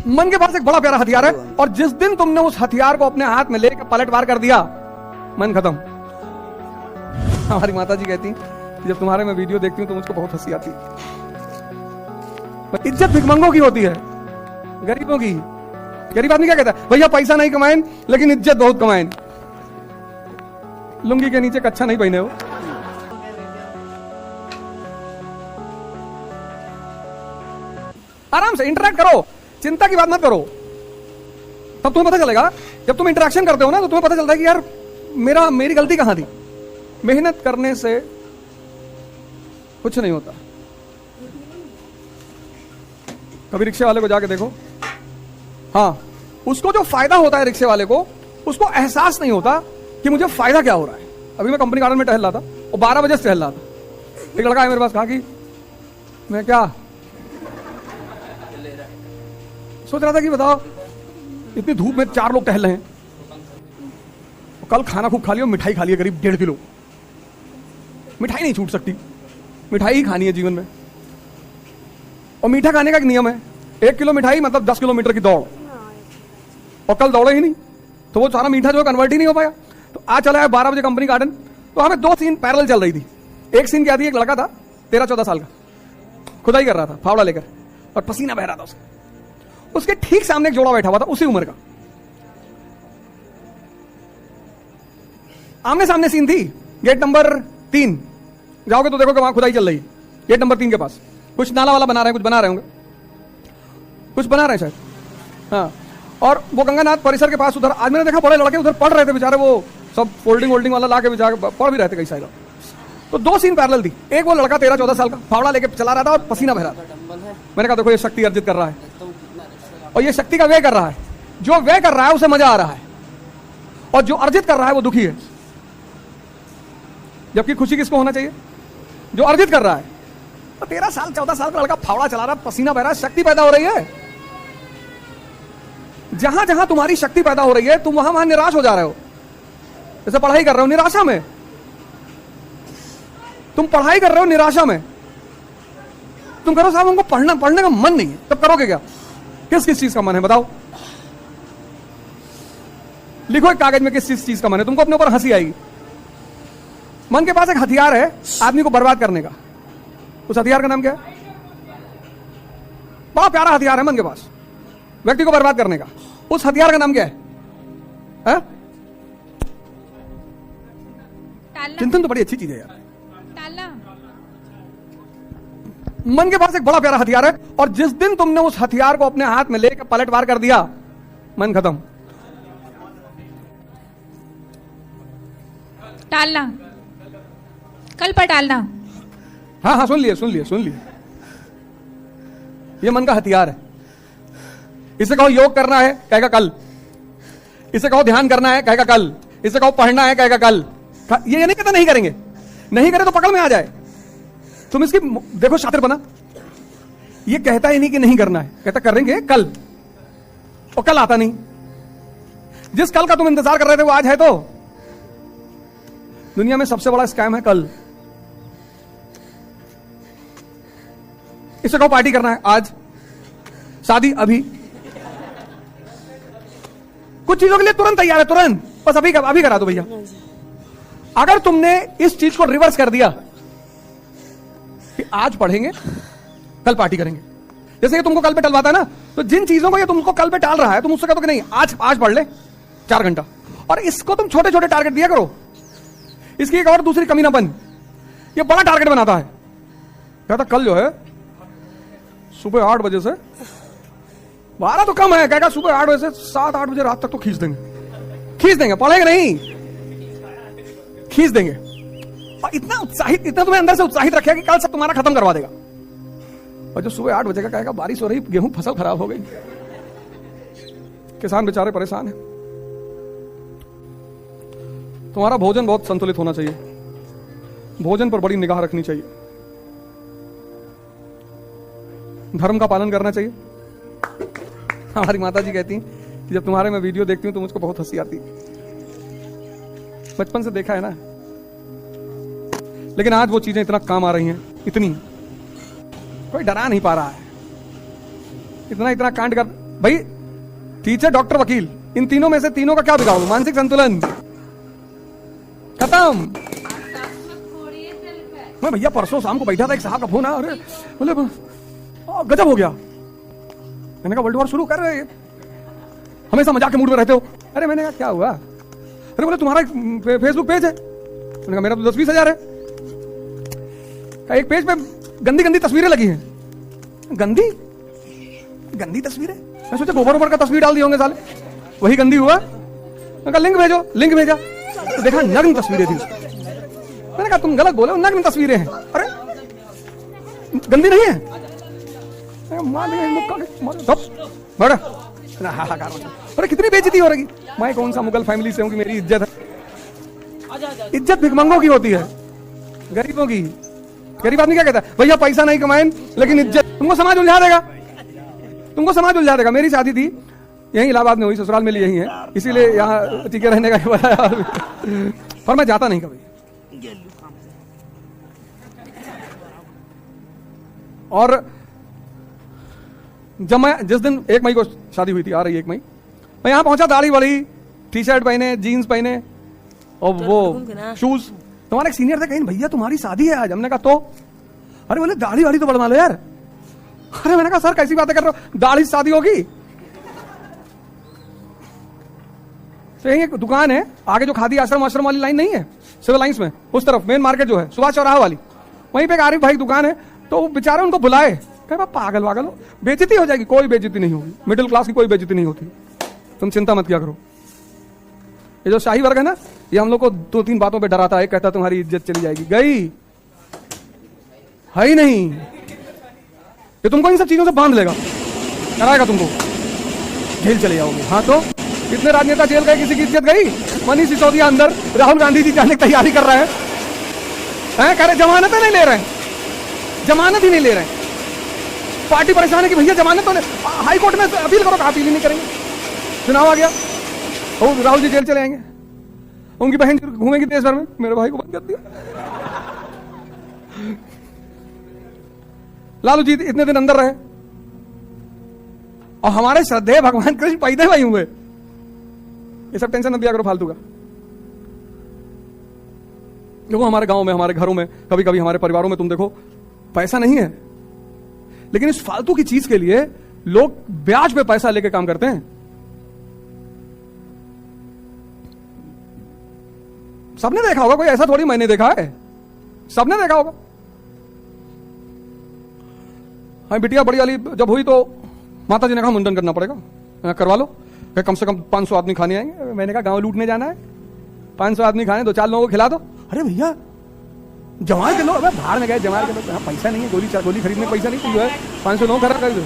मन के पास एक बड़ा प्यारा हथियार है, और जिस दिन तुमने उस हथियार को अपने हाथ में लेकर पलटवार कर दिया, मन खत्म। हमारी माता जी कहती कि जब तुम्हारे मैं वीडियो देखती हूं तो मुझको बहुत हंसी आती है। इज्जत भिखमंगों की होती है, गरीबों की। गरीब आदमी क्या कहता है, भैया पैसा नहीं कमाएं लेकिन इज्जत बहुत कमाएं। लुंगी के नीचे कच्छा नहीं पहने हो। आराम से इंटरेक्ट करो, चिंता की बात मत करो। तब तुम्हें पता चलेगा, जब तुम इंटरेक्शन करते हो ना, तो तुम्हें पता चलता है कि यार मेरी गलती कहां थी। मेहनत करने से कुछ नहीं होता। कभी रिक्शे वाले को जाके देखो, हाँ, उसको जो फायदा होता है रिक्शे वाले को, उसको एहसास नहीं होता कि मुझे फायदा क्या हो रहा है। अभी मैं कंपनी गार्डन में टहल रहा था, और 12 बजे से टहल रहा था। एक लड़का है मेरे पास, कहा कि मैं क्या सोच रहा था कि बताओ, इतनी धूप में 4 लोग टहल रहे हैं, कल खाना खूब खा लिया, मिठाई खा लिया करीब 1.5 किलो। मिठाई नहीं छूट सकती, मिठाई ही खानी है जीवन में। और मीठा खाने का एक नियम है, 1 किलो मिठाई मतलब 10 किलोमीटर की दौड़। और कल दौड़े ही नहीं, तो वो सारा मीठा जो है कन्वर्ट ही नहीं हो पाया। तो आज चला है 12 बजे कंपनी गार्डन, तो हमें 2 सीन पैरेलल चल रही थी। एक सीन क्या थी, एक लड़का था 13-14 साल का, खुदाई कर रहा था फावड़ा लेकर, और पसीना बह रहा था उसके ठीक सामने एक जोड़ा बैठा हुआ था उसी उम्र का। आमने सामने सीन थी। गेट नंबर 3 जाओगे तो देखो कि वहां खुदाई चल रही है। गेट नंबर 3 के पास कुछ नाला वाला बना रहे हैं, कुछ बना रहे होंगे, कुछ बना रहे हैं शायद, हाँ। और वो गंगानाथ परिसर के पास उधर आज मैंने देखा बड़े लड़के उधर पढ़ रहे थे बेचारे, वो सब फोल्डिंग वाला ला के पढ़ भी रहे थे कई साइड। तो 2 सीन पैरेलल थी। एक वो लड़का 13-14 साल का फावड़ा लेके चला रहा था और पसीना बह रहा था। मैंने कहा देखो ये शक्ति अर्जित कर रहा है, और ये शक्ति का व्यय कर रहा है। जो व्यय कर रहा है उसे मजा आ रहा है, और जो अर्जित कर रहा है वो दुखी है। जबकि खुशी किसको होना चाहिए, जो अर्जित कर रहा है। तो 13-14 साल का लड़का फावड़ा चला रहा, पसीना बह रहा, शक्ति पैदा हो रही है। जहां जहां तुम्हारी शक्ति पैदा हो रही है, तुम वहां निराश हो जा रहे हो। जैसे पढ़ाई कर रहे हो निराशा में, तुम पढ़ाई कर रहे हो निराशा में, तुम करो साहब हमको पढ़ने का मन नहीं है, तब करोगे क्या? किस चीज का मन है बताओ? लिखो एक कागज में किस चीज का मन है, तुमको अपने ऊपर हंसी आएगी। मन के पास एक हथियार है आदमी को बर्बाद करने का। उस हथियार का नाम क्या है? बड़ा प्यारा हथियार है मन के पास, व्यक्ति को बर्बाद करने का। उस हथियार का नाम क्या है? चिंतन तो बड़ी अच्छी चीज है यार। मन के पास एक बड़ा प्यारा हथियार है, और जिस दिन तुमने उस हथियार को अपने हाथ में लेकर पलटवार कर दिया, मन खत्म। टालना, कल पर टालना। हाँ, सुन लिए। ये मन का हथियार है। इसे कहो योग करना है, कहेगा कल। इसे कहो ध्यान करना है, कहेगा कल। इसे कहो पढ़ना है, कहेगा कल। ये नहीं कहता नहीं करेंगे, नहीं करे तो पकड़ में आ जाए। तुम इसकी देखो शातिर बना, ये कहता ही नहीं कि नहीं करना है, कहता करेंगे कल, और कल आता नहीं। जिस कल का तुम इंतजार कर रहे थे वो आज है। तो दुनिया में सबसे बड़ा स्कैम है कल। इसे कहो पार्टी करना है आज, शादी अभी। कुछ चीजों के लिए तुरंत तैयार है, तुरंत, बस अभी करा दो भैया। अगर तुमने इस चीज को रिवर्स कर दिया कि आज पढ़ेंगे कल पार्टी करेंगे, जैसे कि तुमको कल पे टलवाता है ना, तो जिन चीजों को ये तुमको कल पे टाल रहा है, तुम उससे कहते हो कि नहीं आज पढ़ ले 4 घंटा, और इसको तुम छोटे छोटे टारगेट दिया करो। इसकी एक और दूसरी कमी ना बन, ये बड़ा टारगेट बनाता है। कहता कल जो है सुबह 8 बजे से 12 तो कम है, कहेगा सुबह 8 बजे से 7-8 बजे रात तक तो खींच देंगे, पढ़ेंगे नहीं, खींच देंगे। और इतना तुम्हें अंदर से उत्साहित रखेगा कि कल सब तुम्हारा खत्म करवा देगा। और जो सुबह 8 बजे का कहेगा बारिश हो रही, गेहूं फसल खराब हो गई, किसान बेचारे परेशान है। तुम्हारा भोजन बहुत संतुलित होना चाहिए, भोजन पर बड़ी निगाह रखनी चाहिए, धर्म का पालन करना चाहिए। हमारी माता जी कहती कि जब तुम्हारे मैं वीडियो देखती हूं तो मुझको बहुत हंसी आती। बचपन से देखा है ना, लेकिन आज वो चीजें इतना काम आ रही हैं, इतनी कोई डरा नहीं पा रहा है। इतना कांड कर भाई टीचर, डॉक्टर, वकील, इन तीनों में से तीनों का क्या बिगाड़ू? मानसिक संतुलन खत्म। मैं भैया परसों शाम को बैठा था, एक साहब का फोन आया, अरे बोले गजब हो गया। मैंने कहा वर्ल्ड वॉर शुरू कर रहे हैं, हमेशा मजाक के मूड में रहते हो। अरे मैंने कहा क्या हुआ? अरे बोले तुम्हारा फेसबुक पेज है। मैंने कहा मेरा तो 10-20 हजार है। एक पेज पे गंदी गंदी तस्वीरें लगी हैं। गंदी गंदी तस्वीरें? मैं सोचा गोबर ओबर का तस्वीर डाल दिए होंगे साले, वही गंदी हुआ। मैंने कहा लिंक भेजो, लिंक भेजा तो देखा नग्न तस्वीरें थी। मैंने कहा तुम गलत बोले, नग्न तस्वीरें हैं। अरे गंदी नहीं है? अरे कितनी बेइज्जती हो रही। मैं कौन सा मुगल फैमिली से हूं कि मेरी इज्जत है? इज्जत भिखमंगों की होती है, गरीबों की। गरीब आदमी क्या कहता है? भैया पैसा नहीं कमाएं लेकिन इज्जत। तुमको समाज उलझा देगा, तुमको समाज उलझा देगा। मेरी शादी थी यहीं इलाहाबाद में हुई, ससुराल में यही है, इसीलिए यहाँ टिके रहने का बताया। पर मैं जाता नहीं कभी। और जब मैं जिस दिन 1 मई को शादी हुई थी, आ रही 1 मई, मैं यहां पहुंचा, दाढ़ी वाली, टी शर्ट पहने, जीन्स पहने और वो शूज। तुम्हारे एक सीनियर थे, कहीं भैया तुम्हारी शादी है आज। हमने कहा तो? अरे बोले दाढ़ी वाली तो बढ़वा लो यार। अरे मैंने कहा सर कैसी बातें कर रहे हो, दाढ़ी से शादी होगी? तो यही एक दुकान है आगे, जो खादी आश्रम वाली लाइन नहीं है, सिविल लाइंस में उस तरफ मेन मार्केट जो है, सुभाष चौराहा वाली, वहीं पे एक आरिफ भाई दुकान है। तो वो बेचारे उनको बुलाए, कहे पागल वागल हो, बेइज्जती हो जाएगी। कोई बेइज्जती नहीं होगी, मिडिल क्लास की कोई बेइज्जती नहीं होती, तुम चिंता मत किया करो। ये जो शाही वर्ग है ना, ये हम लोग को 2-3 बातों पे डराता है। कहता तुम्हारी इज्जत चली जाएगी, गई है ही नहीं। ये तुमको इन सब चीजों से बांध लेगा, कराएगा तुमको, जेल चले जाओगे। हाँ तो कितने राजनेता जेल गए, किसी की इज्जत गई? मनीष सिसोदिया अंदर, राहुल गांधी जी जाने की तैयारी कर रहे हैं, कह रहे जमानत नहीं ले रहे हैं, जमानत ही नहीं ले रहे हैं। पार्टी परेशान है कि भैया जमानत तो हाई कोर्ट में अपील करो, अपील ही नहीं करेंगे। चुनाव आ गया, राहुल जी जेल चले आएंगे, उनकी बहन घूमेगी देश भर में, मेरे भाई को बंद कर दिया। लालू जी इतने दिन अंदर रहे, और हमारे श्रद्धेय भगवान कृष्ण पैदे भाई हुए। ये सब टेंशन मत दिया करो फालतू का। देखो हमारे गांव में, हमारे घरों में, कभी कभी हमारे परिवारों में तुम देखो पैसा नहीं है, लेकिन इस फालतू की चीज के लिए लोग ब्याज पे पैसा लेके काम करते हैं। सबने देखा होगा, कोई ऐसा थोड़ी मैंने देखा है, सबने देखा होगा। हाँ बिटिया बड़ी वाली जब हुई तो माता जी ने कहा मुंडन करना पड़ेगा, करवा लो, कम से कम 500 आदमी खाने आएंगे। मैंने कहा गांव लूटने जाना है, 500 आदमी खाने, 2-4 लोगों को खिला दो। अरे भैया जवान के लो, बाहर में गए जवान के लो, पैसा नहीं है, गोली खरीदने का पैसा नहीं, तो जो है 500 लोग खरीद कर दो,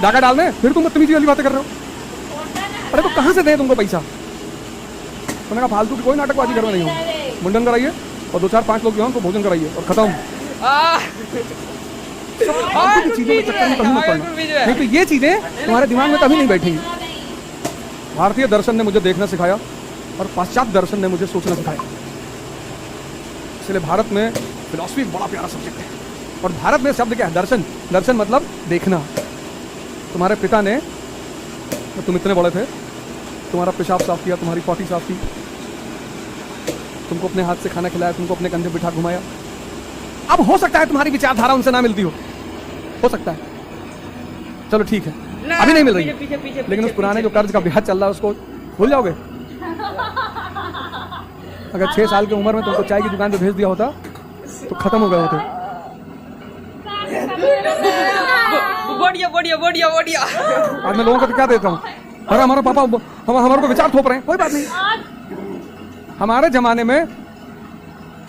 डाका डालने, फिर तुम बदतमीजी वाली बातें कर रहे हो। अरे तो कहां से दें तुमको पैसा? मैंने कहा फालतू की कोई नाटकबाजी घर में नहीं हो, मुंडन कराइए और 2-4-5 लोग जो है उनको भोजन कराइए और खत्म। फालतू की चीजों के चक्कर में कभी मत पड़ना, नहीं तो ये चीजें तुम्हारे दिमाग में कभी नहीं बैठेंगी। भारतीय दर्शन ने मुझे देखना सिखाया और पाश्चात्य दर्शन ने मुझे सोचना सिखाया। इसलिए भारत में फिलॉसफी एक बड़ा प्यारा सब्जेक्ट है। और भारत में शब्द क्या है? दर्शन। दर्शन मतलब देखना। तुम्हारे पिता ने, तुम इतने बड़े थे, तुम्हारा पेशाब साफ किया, तुम्हारी पॉटी साफ की, तुमको अपने हाथ से खाना खिलाया, तुमको अपने कंधे बिठा घुमाया। अब हो सकता है तुम्हारी विचारधारा उनसे ना मिलती हो सकता है, चलो ठीक है, अभी नहीं मिल रही है, लेकिन उस पुराने जो कर्ज का ब्याज चल रहा है उसको भूल जाओगे? अगर 6 साल की उम्र में तुमको चाय की दुकान पे भेज दिया होता तो खत्म हो गए होते। बढ़िया। आज मैं लोगों को क्या देता हूँ, अरे हमारा पापा हमारे को विचार थोप रहे हैं, कोई बात नहीं। हमारे जमाने में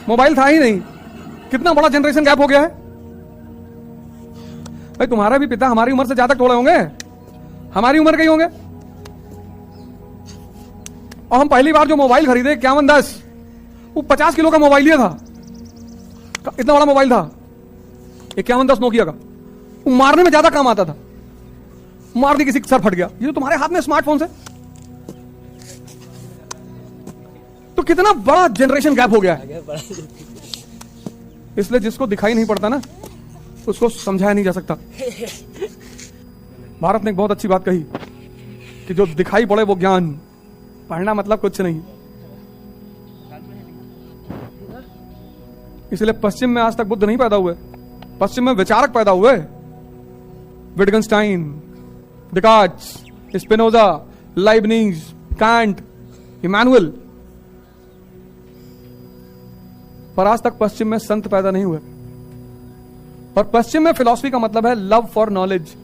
मोबाइल था ही नहीं, कितना बड़ा जनरेशन गैप हो गया है भाई। तुम्हारा भी पिता हमारी उम्र से ज्यादा थोड़े होंगे, हमारी उम्र के ही होंगे। और हम पहली बार जो मोबाइल खरीदे 5110, वो 50 किलो का मोबाइल लिया था, इतना बड़ा मोबाइल था 5110 नोकिया का। वो मारने में ज्यादा काम आता था, मार दी किसी का सर फट गया। ये तो तुम्हारे हाथ में स्मार्टफोन से, तो कितना बड़ा जनरेशन गैप हो गया है। इसलिए जिसको दिखाई नहीं पड़ता ना उसको समझाया नहीं जा सकता। भारत ने एक बहुत अच्छी बात कही, कि जो दिखाई पड़े वो ज्ञान, पढ़ना मतलब कुछ नहीं। इसलिए पश्चिम में आज तक बुद्ध नहीं पैदा हुए, पश्चिम में विचारक पैदा हुए। विटगेंस्टाइन, डिकार्ट्स, स्पिनोजा, लाइबनीज, कांट, इमैनुअल। पर आज तक पश्चिम में संत पैदा नहीं हुए। और पश्चिम में फिलॉसफी का मतलब है लव फॉर नॉलेज,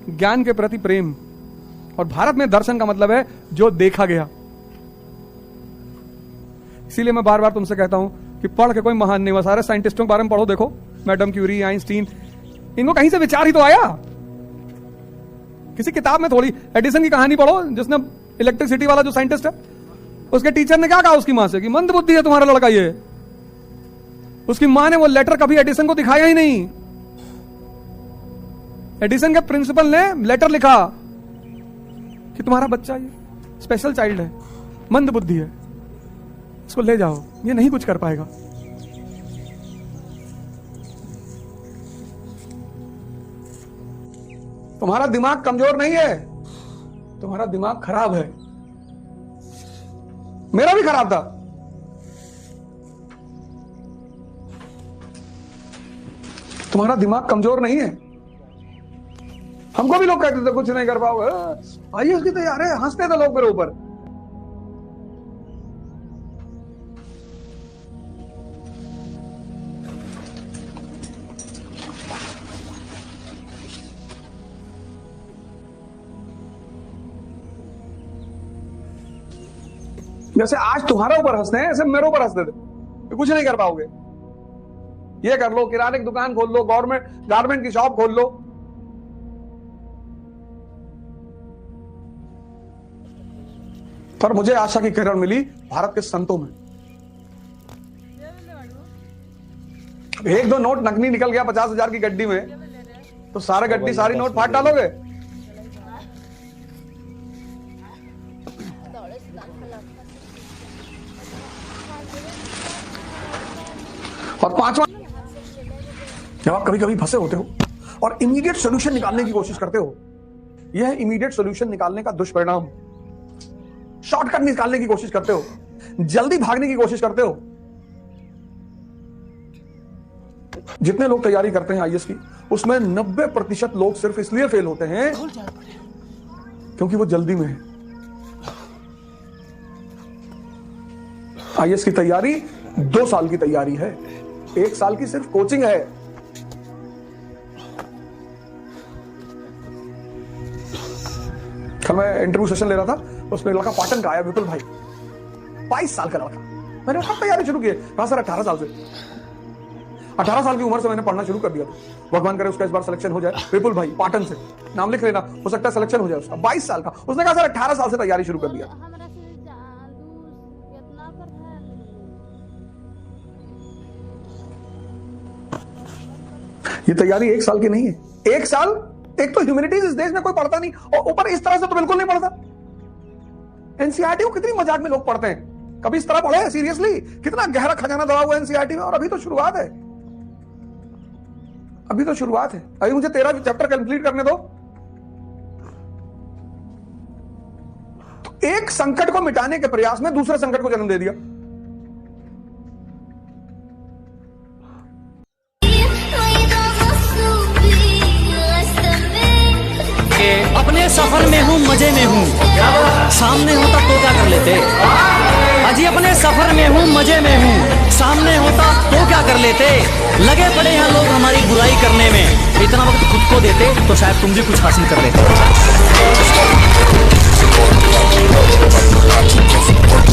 ज्ञान के प्रति प्रेम। और भारत में दर्शन का मतलब है जो देखा गया। इसीलिए मैं बार बार तुमसे कहता हूं कि पढ़ के कोई महान नहीं हुआ। सारे साइंटिस्टों के बारे में पढ़ो, देखो मैडम क्यूरी, आइंस्टीन, इनको कहीं से विचार ही तो आया। किसी किताब में थोड़ी। एडिसन की कहानी पढ़ो, जिसने इलेक्ट्रिसिटी वाला जो साइंटिस्ट है, उसके टीचर ने क्या कहा उसकी मां से कि मंद बुद्धि है तुम्हारा लड़का ये। उसकी मां ने वो लेटर कभी एडिसन को दिखाया ही नहीं। एडिसन के प्रिंसिपल ने लेटर लिखा कि तुम्हारा बच्चा ये स्पेशल चाइल्ड है, मंद बुद्धि है, इसको ले जाओ, ये नहीं कुछ कर पाएगा। तुम्हारा दिमाग कमजोर नहीं है, तुम्हारा दिमाग खराब है। मेरा भी खराब था। तुम्हारा दिमाग कमजोर नहीं है। हमको भी लोग कहते थे कुछ नहीं कर पाओगे, आइए उसकी तैयार है, हंसते थे लोग मेरे ऊपर। जैसे आज तुम्हारे ऊपर हंसते हैं, ऐसे मेरे ऊपर हंसते थे, कुछ नहीं कर पाओगे। ये कर लो, किराने की दुकान खोल लो, गारमेंट की शॉप खोल लो। पर मुझे आशा की किरण मिली भारत के संतों में। एक दो नोट नकली निकल गया 50,000 की गड्डी में, तो सारे गड्डी सारी नोट फाड़ डालोगे। और पांचवा, जब आप कभी कभी फंसे होते हो और इमीडिएट सॉल्यूशन निकालने की कोशिश करते हो, यह इमीडिएट सॉल्यूशन निकालने का दुष्परिणाम, शॉर्टकट निकालने की कोशिश करते हो, जल्दी भागने की कोशिश करते हो। जितने लोग तैयारी करते हैं आईएएस की, उसमें 90% लोग सिर्फ इसलिए फेल होते हैं क्योंकि वो जल्दी में है। आईएएस की तैयारी 2 साल की तैयारी है, 1 साल की सिर्फ कोचिंग है। कल मैं इंटरव्यू सेशन ले रहा था, उसमें लड़का पाटन का आया, विपुल भाई, 22 साल का लड़का। मैंने कब तैयारी शुरू की? कहा सर 18 साल से। 18 साल की उम्र से मैंने पढ़ना शुरू कर दिया था। भगवान करे उसका इस बार सिलेक्शन हो जाए। विपुल भाई पाटन से, नाम लिख लेना, हो सकता है सिलेक्शन हो जाए उसका। 22 साल का। उसने कहा सर 18 साल से तैयारी शुरू कर दिया था। ये तैयारी 1 साल की नहीं है। 1 साल, एक तो ह्यूमैनिटीज इस देश में कोई पढ़ता नहीं, और ऊपर इस तरह से तो बिल्कुल नहीं पढ़ता। एनसीईआरटी को कितनी मजाक में लोग पढ़ते हैं, कभी इस तरह पढ़े सीरियसली? कितना गहरा खजाना दबा हुआ है एनसीईआरटी में। और अभी तो शुरुआत है, अभी तो शुरुआत है। अभी मुझे 13 चैप्टर कंप्लीट करने दो। तो एक संकट को मिटाने के प्रयास में दूसरे संकट को जन्म दे दिया। अपने सफर में हूँ, मजे में हूँ, सामने होता तो क्या कर लेते। अजी अपने सफर में हूँ, मजे में हूँ, सामने होता तो क्या कर लेते। लगे पड़े हैं लोग हमारी बुराई करने में, इतना वक्त खुद को देते तो शायद तुम भी कुछ हासिल कर लेते।